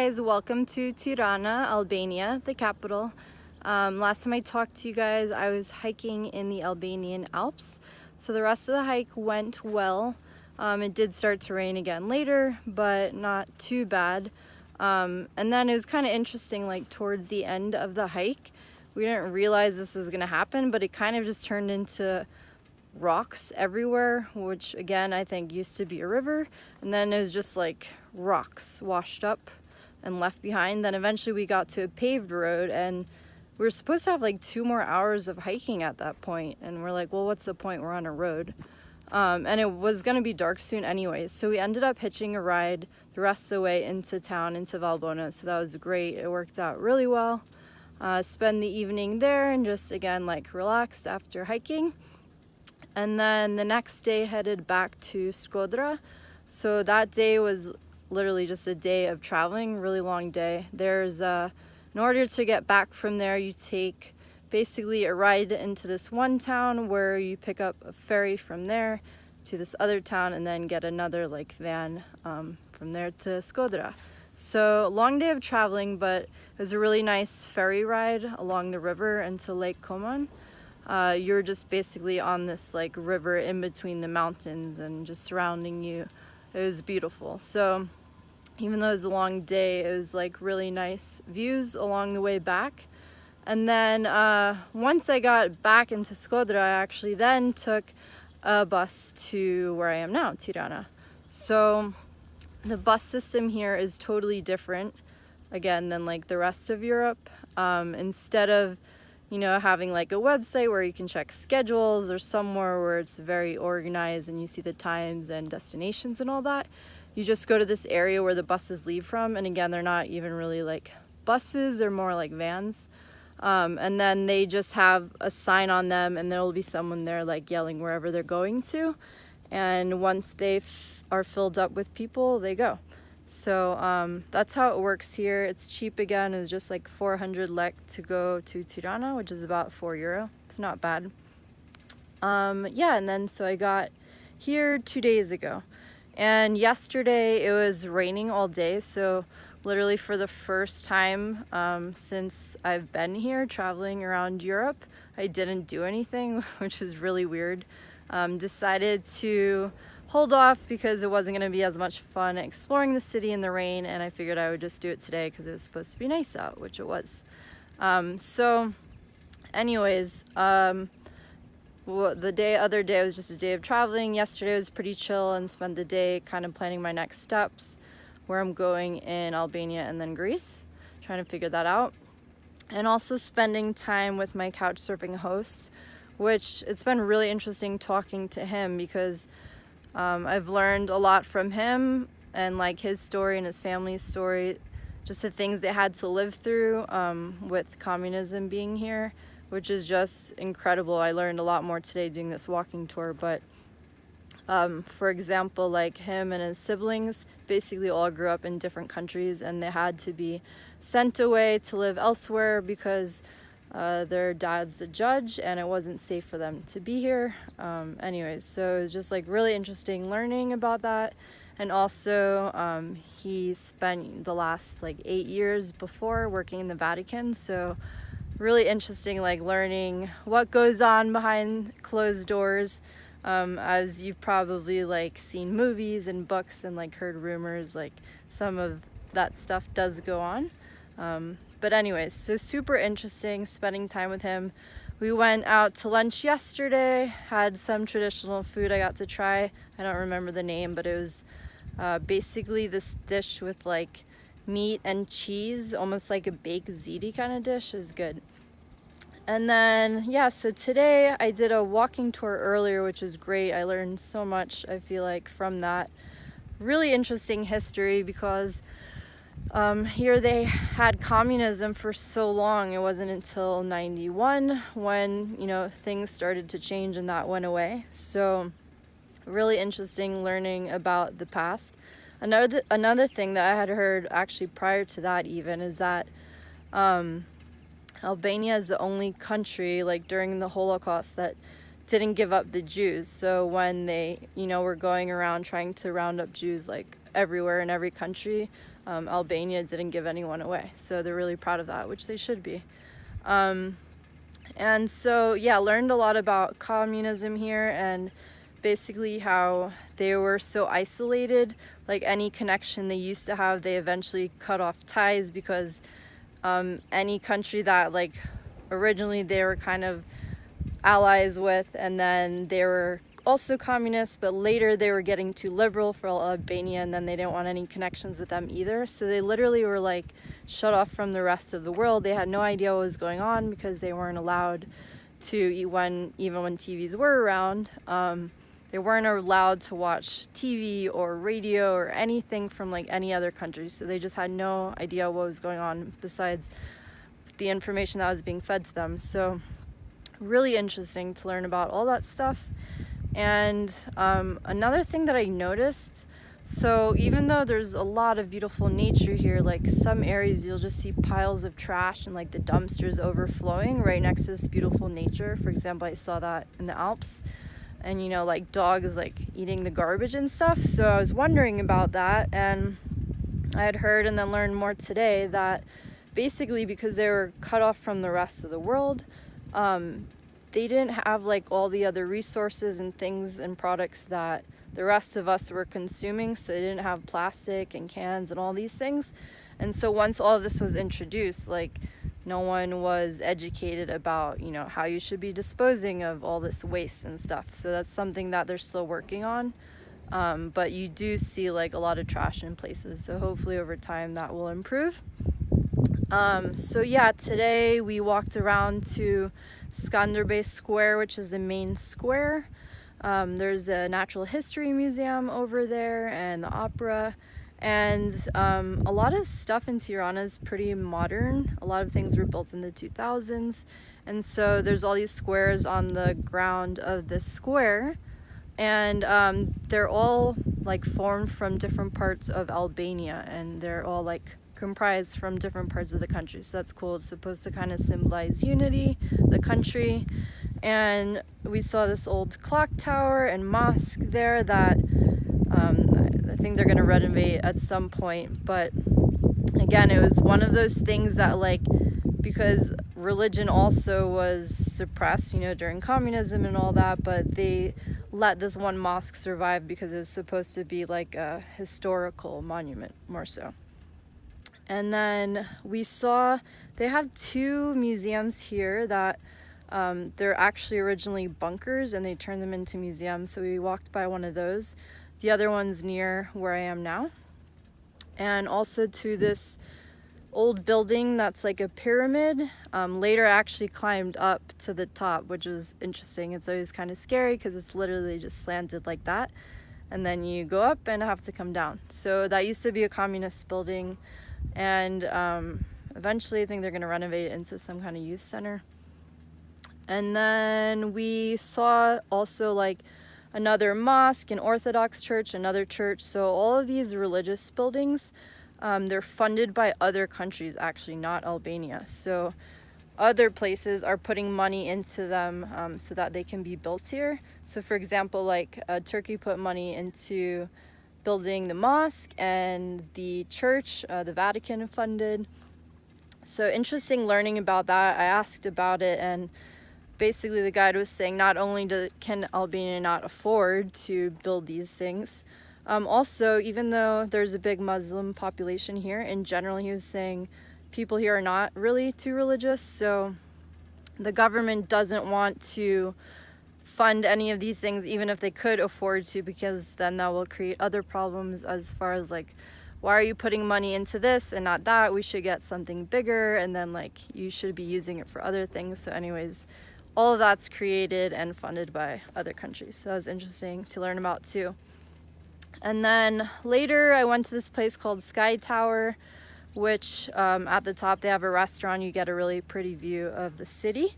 guys, welcome to Tirana, Albania, the capital. Last time I talked to you guys, I was hiking in the Albanian Alps. So the rest of the hike went well. It did start to rain again later, but not too bad. And then it was kind of interesting, like towards the end of the hike, we didn't realize this was going to happen, but it kind of just turned into rocks everywhere, which again I think used to be a river, and then it was just like rocks washed up and left behind. Then eventually we got to a paved road, and we were supposed to have like 2 more hours of hiking at that point, and we're like, well, what's the point, we're on a road. And it was gonna be dark soon anyways, so we ended up hitching a ride the rest of the way into town, into Valbona, so that was great. It worked out really well. Spend the evening there and just again like relaxed after hiking. And then the next day headed back to Shkodra. So that day was literally just a day of traveling, really long day. There's in order to get back from there, you take basically a ride into this one town where you pick up a ferry from there to this other town and then get another like van from there to Shkodra. So long day of traveling, but it was a really nice ferry ride along the river into Lake Coman. You're just basically on this like river in between the mountains and just surrounding you. It was beautiful. So even though it was a long day, it was like really nice views along the way back. And then once I got back into Shkodra, I actually then took a bus to where I am now, Tirana. So the bus system here is totally different, again, than like the rest of Europe. Instead of having like a website where you can check schedules or somewhere where it's very organized and you see the times and destinations and all that, you just go to this area where the buses leave from. And again, they're not even really like buses, they're more like vans. And then they just have a sign on them, and there will be someone there like yelling wherever they're going to. And once they are filled up with people, they go. So that's how it works here. It's cheap again. It's just like 400 lek to go to Tirana, which is about €4. It's not bad. Yeah, and then so I got here 2 days ago. And yesterday it was raining all day. So literally for the first time since I've been here traveling around Europe, I didn't do anything, which is really weird. Decided to hold off because it wasn't going to be as much fun exploring the city in the rain, and I figured I would just do it today because it was supposed to be nice out, which it was. So anyways, other day was just a day of traveling. Yesterday was pretty chill and spent the day kind of planning my next steps, where I'm going in Albania and then Greece, trying to figure that out. And also spending time with my couch surfing host, which it's been really interesting talking to him because I've learned a lot from him and like his story and his family's story, just the things they had to live through with communism being here, which is just incredible. I learned a lot more today doing this walking tour, but for example, like him and his siblings basically all grew up in different countries, and they had to be sent away to live elsewhere because their dad's a judge and it wasn't safe for them to be here. Anyways, so it was just like really interesting learning about that. And also he spent the last like 8 years before working in the Vatican, so really interesting like learning what goes on behind closed doors. As you've probably like seen movies and books and like heard rumors, like some of that stuff does go on. But anyways, so super interesting spending time with him. We went out to lunch yesterday, had some traditional food I got to try. I don't remember the name, but it was basically this dish with like meat and cheese, almost like a baked ziti kind of dish. It was good. And then, yeah, so today I did a walking tour earlier, which is great. I learned so much, I feel like, from that. Really interesting history because here they had communism for so long. It wasn't until 91 when, things started to change and that went away. So really interesting learning about the past. Another thing that I had heard actually prior to that even is that Albania is the only country like during the Holocaust that didn't give up the Jews. So when they, were going around trying to round up Jews like everywhere in every country, Albania didn't give anyone away. So they're really proud of that, which they should be. And so, yeah, learned a lot about communism here and basically how they were so isolated. Like any connection they used to have, they eventually cut off ties because any country that like originally they were kind of allies with, and then they were also communists, but later they were getting too liberal for Albania, and then they didn't want any connections with them either. So they literally were like shut off from the rest of the world. They had no idea what was going on because they weren't allowed to, even when TVs were around, they weren't allowed to watch TV or radio or anything from like any other country. So they just had no idea what was going on besides the information that was being fed to them. So really interesting to learn about all that stuff. And another thing that I noticed, so even though there's a lot of beautiful nature here, like some areas you'll just see piles of trash and like the dumpsters overflowing right next to this beautiful nature. For example, I saw that in the Alps, and you know, like dogs like eating the garbage and stuff. So I was wondering about that, and I had heard and then learned more today that basically because they were cut off from the rest of the world, they didn't have like all the other resources and things and products that the rest of us were consuming. So they didn't have plastic and cans and all these things. And so once all of this was introduced, like no one was educated about, you know, how you should be disposing of all this waste and stuff. So that's something that they're still working on. But you do see like a lot of trash in places. So hopefully over time that will improve. So yeah, today we walked around to Skanderbeg Square, which is the main square. There's the Natural History Museum over there and the opera. And a lot of stuff in Tirana is pretty modern. A lot of things were built in the 2000s. And so there's all these squares on the ground of this square. And they're all like formed from different parts of Albania, and they're all like comprised from different parts of the country. So that's cool. It's supposed to kind of symbolize unity, the country. And we saw this old clock tower and mosque there that I think they're going to renovate at some point. But again, it was one of those things that like, because religion also was suppressed, you know, during communism and all that, but they let this one mosque survive because it was supposed to be like a historical monument more so. And then we saw they have two museums here that they're actually originally bunkers and they turned them into museums. So we walked by one of those. The other one's near where I am now. And also to this old building that's like a pyramid. Later I actually climbed up to the top, which was interesting. It's always kind of scary because it's literally just slanted like that. And then you go up and have to come down. So that used to be a communist building. And eventually I think they're going to renovate it into some kind of youth center. And then we saw also like another mosque, an Orthodox church, another church. So all of these religious buildings, they're funded by other countries, actually, not Albania. So other places are putting money into them so that they can be built here. So for example, like Turkey put money into building the mosque, and the church, the Vatican funded. So interesting learning about that. I asked about it, and basically the guide was saying not only can Albania not afford to build these things, also, even though there's a big Muslim population here, in general, he was saying people here are not really too religious, so the government doesn't want to fund any of these things, even if they could afford to, because then that will create other problems as far as like, why are you putting money into this and not that? We should get something bigger, and then like you should be using it for other things. So anyways, all of that's created and funded by other countries. So that was interesting to learn about too. And then later I went to this place called Sky Tower, which at the top they have a restaurant. You get a really pretty view of the city.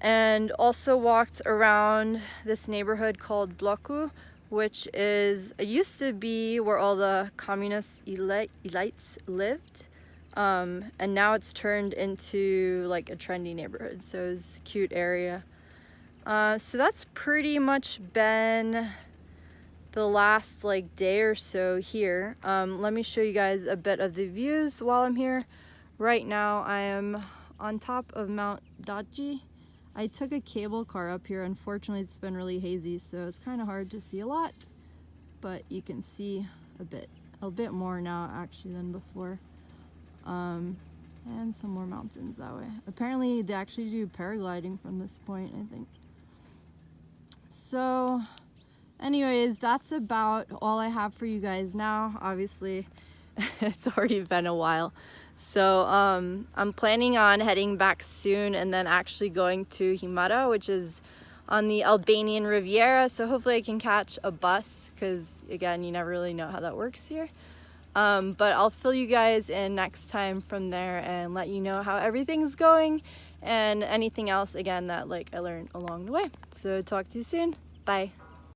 And also walked around this neighborhood called Bloku, which is, it used to be where all the communist elites lived. And now it's turned into like a trendy neighborhood. So it's a cute area. So that's pretty much been the last like day or so here. Let me show you guys a bit of the views while I'm here. Right now I am on top of Mount Dajti. I took a cable car up here. Unfortunately, it's been really hazy, so it's kind of hard to see a lot, but you can see a bit more now actually than before. And some more mountains that way. Apparently they actually do paragliding from this point, I think. So anyways, that's about all I have for you guys now. Obviously it's already been a while, so I'm planning on heading back soon and then actually going to Himara, which is on the Albanian Riviera, so hopefully I can catch a bus, because again, you never really know how that works here. But I'll fill you guys in next time from there and let you know how everything's going and anything else again that like I learned along the way. So talk to you soon. Bye.